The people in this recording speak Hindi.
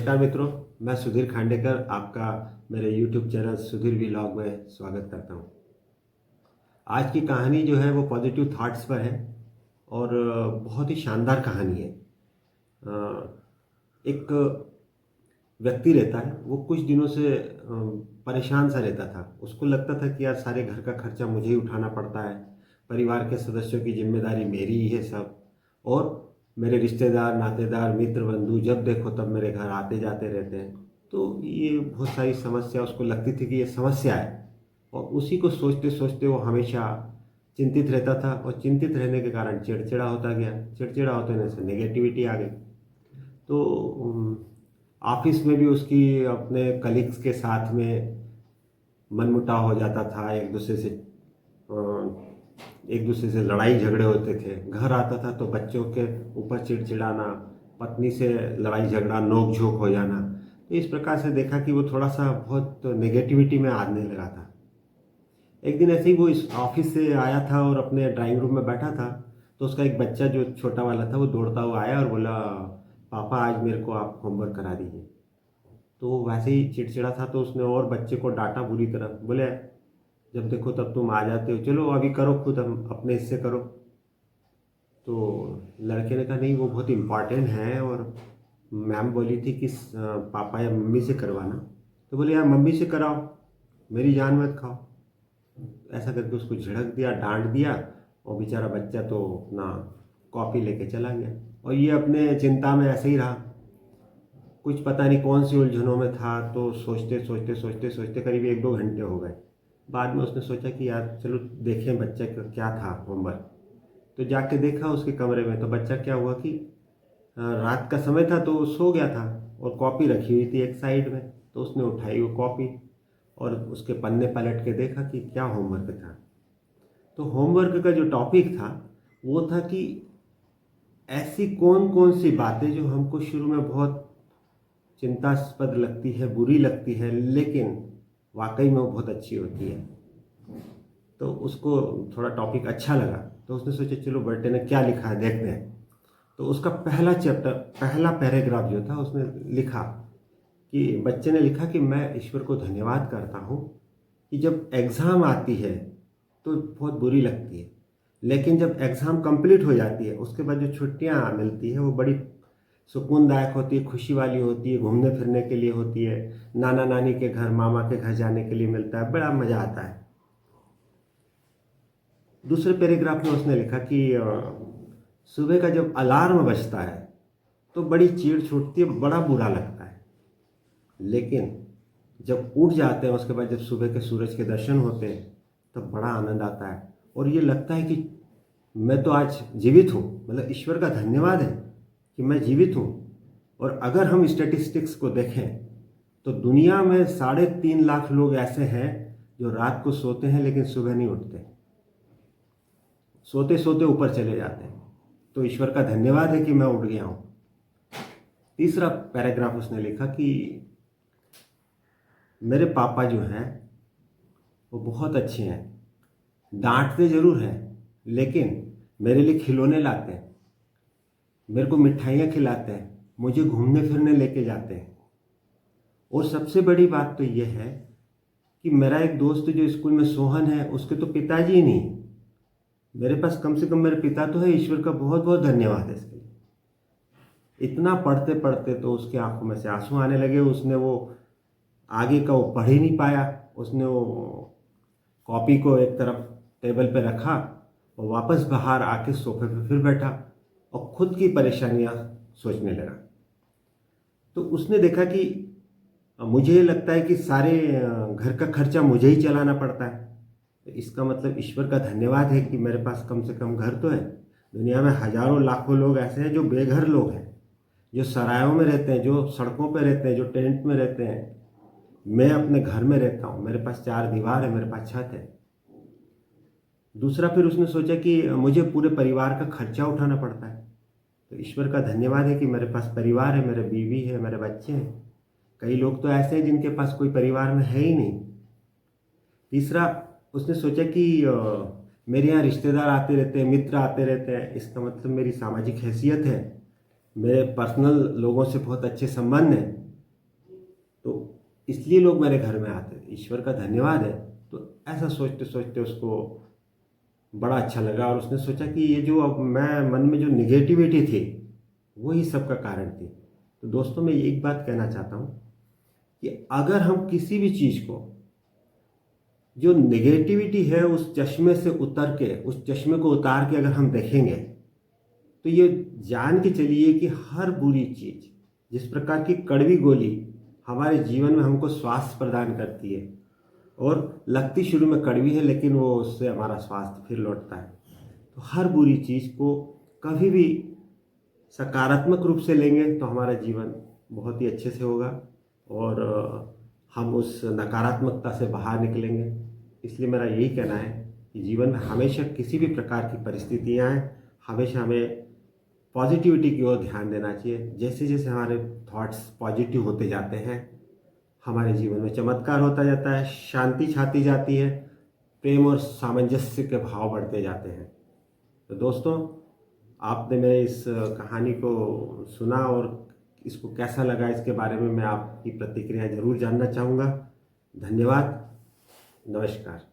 नमस्कार मित्रों, मैं सुधीर खांडेकर आपका मेरे YouTube चैनल सुधीर व्लॉग में स्वागत करता हूं। आज की कहानी जो है वो पॉजिटिव थॉट्स पर है और बहुत ही शानदार कहानी है। एक व्यक्ति रहता है, वो कुछ दिनों से परेशान सा रहता था। उसको लगता था कि यार सारे घर का खर्चा मुझे ही उठाना पड़ता है, परिवार के सदस्यों की जिम्मेदारी मेरी ही है सब, और मेरे रिश्तेदार नातेदार मित्र बंधु जब देखो तब मेरे घर आते जाते रहते हैं। तो ये बहुत सारी समस्या उसको लगती थी कि ये समस्या है, और उसी को सोचते सोचते वो हमेशा चिंतित रहता था, और चिंतित रहने के कारण चिड़चिड़ा होता गया। चिड़चिड़ा होने से नेगेटिविटी आ गई। तो ऑफिस में भी उसकी अपने कलीग्स के साथ में मनमुटाव हो जाता था, एक दूसरे से लड़ाई झगड़े होते थे। घर आता था तो बच्चों के ऊपर चिड़चिड़ाना, पत्नी से लड़ाई झगड़ा, नोक झोंक हो जाना। तो इस प्रकार से देखा कि वो थोड़ा सा बहुत नेगेटिविटी में आने लगा था। एक दिन ऐसे ही वो इस ऑफिस से आया था और अपने ड्राइंग रूम में बैठा था, तो उसका एक बच्चा जो छोटा वाला था वो दौड़ता हुआ आया और बोला, पापा आज मेरे को आप होमवर्क करा दीजिए। तो वो वैसे ही चिड़चिड़ा था, तो उसने और बच्चे को डांटा बुरी तरह। बोले, जब देखो तब तुम आ जाते हो, चलो अभी करो, खुद हम अपने हिस्से करो। तो लड़के ने कहा नहीं, वो बहुत इम्पॉर्टेंट है, और मैम बोली थी कि पापा या मम्मी से करवाना। तो बोले यार मम्मी से कराओ, मेरी जान मत खाओ। ऐसा करके उसको झिड़क दिया, डांट दिया, और बेचारा बच्चा तो अपना कॉपी लेके चला गया। और ये अपने चिंता में ऐसे ही रहा, कुछ पता नहीं कौन सी उलझनों में था। तो सोचते सोचते सोचते सोचते करीब 1-2 घंटे हो गए। बाद में उसने सोचा कि यार चलो देखें बच्चा का क्या था होमवर्क। तो जाके देखा उसके कमरे में, तो बच्चा क्या हुआ कि रात का समय था तो वो सो गया था, और कॉपी रखी हुई थी एक साइड में। तो उसने उठाई वो कॉपी और उसके पन्ने पलट के देखा कि क्या होमवर्क था। तो होमवर्क का जो टॉपिक था वो था कि ऐसी कौन कौन सी बातें जो हमको शुरू में बहुत चिंतास्पद लगती है, बुरी लगती है, लेकिन वाकई में वो बहुत अच्छी होती है। तो उसको थोड़ा टॉपिक अच्छा लगा, तो उसने सोचा चलो बेटे ने क्या लिखा है देखते हैं। तो उसका पहला चैप्टर, पहला पैराग्राफ जो था, उसने लिखा कि बच्चे ने लिखा कि मैं ईश्वर को धन्यवाद करता हूँ कि जब एग्ज़ाम आती है तो बहुत बुरी लगती है, लेकिन जब एग्ज़ाम कंप्लीट हो जाती है उसके बाद जो छुट्टियाँ मिलती है वो बड़ी सुकूनदायक होती है, खुशी वाली होती है, घूमने फिरने के लिए होती है, नाना नानी के घर, मामा के घर जाने के लिए मिलता है, बड़ा मज़ा आता है। दूसरे पैराग्राफ में उसने लिखा कि सुबह का जब अलार्म बजता है तो बड़ी चीड़ छूटती है, बड़ा बुरा लगता है, लेकिन जब उठ जाते हैं उसके बाद जब सुबह के सूरज के दर्शन होते हैं तब बड़ा आनंद आता है, और ये लगता है कि मैं तो आज जीवित हूँ। मतलब ईश्वर का धन्यवाद है कि मैं जीवित हूँ। और अगर हम स्टैटिस्टिक्स को देखें तो दुनिया में 3.5 लाख लोग ऐसे हैं जो रात को सोते हैं लेकिन सुबह नहीं उठते, सोते सोते ऊपर चले जाते हैं। तो ईश्वर का धन्यवाद है कि मैं उठ गया हूँ। तीसरा पैराग्राफ उसने लिखा कि मेरे पापा जो हैं वो बहुत अच्छे हैं, डांटते ज़रूर हैं लेकिन मेरे लिए खिलौने लाते हैं, मेरे को मिठाइयाँ खिलाते हैं, मुझे घूमने फिरने लेके जाते हैं। और सबसे बड़ी बात तो ये है कि मेरा एक दोस्त जो स्कूल में सोहन है, उसके तो पिताजी ही नहीं, मेरे पास कम से कम मेरे पिता तो है। ईश्वर का बहुत बहुत धन्यवाद है इसके लिए। इतना पढ़ते पढ़ते तो उसकी आंखों में से आंसू आने लगे। उसने वो आगे का वो पढ़ ही नहीं पाया। उसने वो कॉपी को एक तरफ टेबल पे रखा और वापस बाहर आके सोफे पे फिर बैठा और खुद की परेशानियां सोचने लगा। तो उसने देखा कि मुझे लगता है कि सारे घर का खर्चा मुझे ही चलाना पड़ता है। तो इसका मतलब ईश्वर का धन्यवाद है कि मेरे पास कम से कम घर तो है। दुनिया में हजारों लाखों लोग ऐसे हैं जो बेघर लोग हैं, जो सरायों में रहते हैं, जो सड़कों पर रहते हैं, जो टेंट में रहते हैं। मैं अपने घर में रहता हूँ, मेरे पास 4 दीवार है, मेरे पास छत है। दूसरा फिर उसने सोचा कि मुझे पूरे परिवार का खर्चा उठाना पड़ता है। तो ईश्वर का धन्यवाद है कि मेरे पास परिवार है, मेरे बीवी है, मेरे बच्चे हैं। कई लोग तो ऐसे हैं जिनके पास कोई परिवार में है ही नहीं। तीसरा उसने सोचा कि मेरे यहाँ रिश्तेदार आते रहते हैं, मित्र आते रहते हैं, इसका मतलब मेरी सामाजिक हैसियत है, मेरे पर्सनल लोगों से बहुत अच्छे संबंध हैं। इसलिए लोग मेरे घर में आते हैं, ईश्वर का धन्यवाद है। तो ऐसा सोचते सोचते उसको बड़ा अच्छा लगा और उसने सोचा कि ये जो अब मैं मन में जो निगेटिविटी थी वही सबका कारण थी। तो दोस्तों मैं एक बात कहना चाहता हूँ कि अगर हम किसी भी चीज़ को, जो नेगेटिविटी है, उस चश्मे से उतर के, उस चश्मे को उतार के अगर हम देखेंगे तो ये जान के चलिए कि हर बुरी चीज़, जिस प्रकार की कड़वी गोली हमारे जीवन में हमको स्वास्थ्य प्रदान करती है और लगती शुरू में कड़वी है लेकिन वो उससे हमारा स्वास्थ्य फिर लौटता है, तो हर बुरी चीज़ को कभी भी सकारात्मक रूप से लेंगे तो हमारा जीवन बहुत ही अच्छे से होगा और हम उस नकारात्मकता से बाहर निकलेंगे। इसलिए मेरा यही कहना है कि जीवन में हमेशा किसी भी प्रकार की परिस्थितियाँ आएँ, हमेशा हमें पॉजिटिविटी की ओर ध्यान देना चाहिए। जैसे जैसे हमारे थॉट्स पॉजिटिव होते जाते हैं, हमारे जीवन में चमत्कार होता जाता है, शांति छाती जाती है, प्रेम और सामंजस्य के भाव बढ़ते जाते हैं। तो दोस्तों, आपने मेरे इस कहानी को सुना और इसको कैसा लगा, इसके बारे में मैं आपकी प्रतिक्रिया ज़रूर जानना चाहूँगा। धन्यवाद। नमस्कार।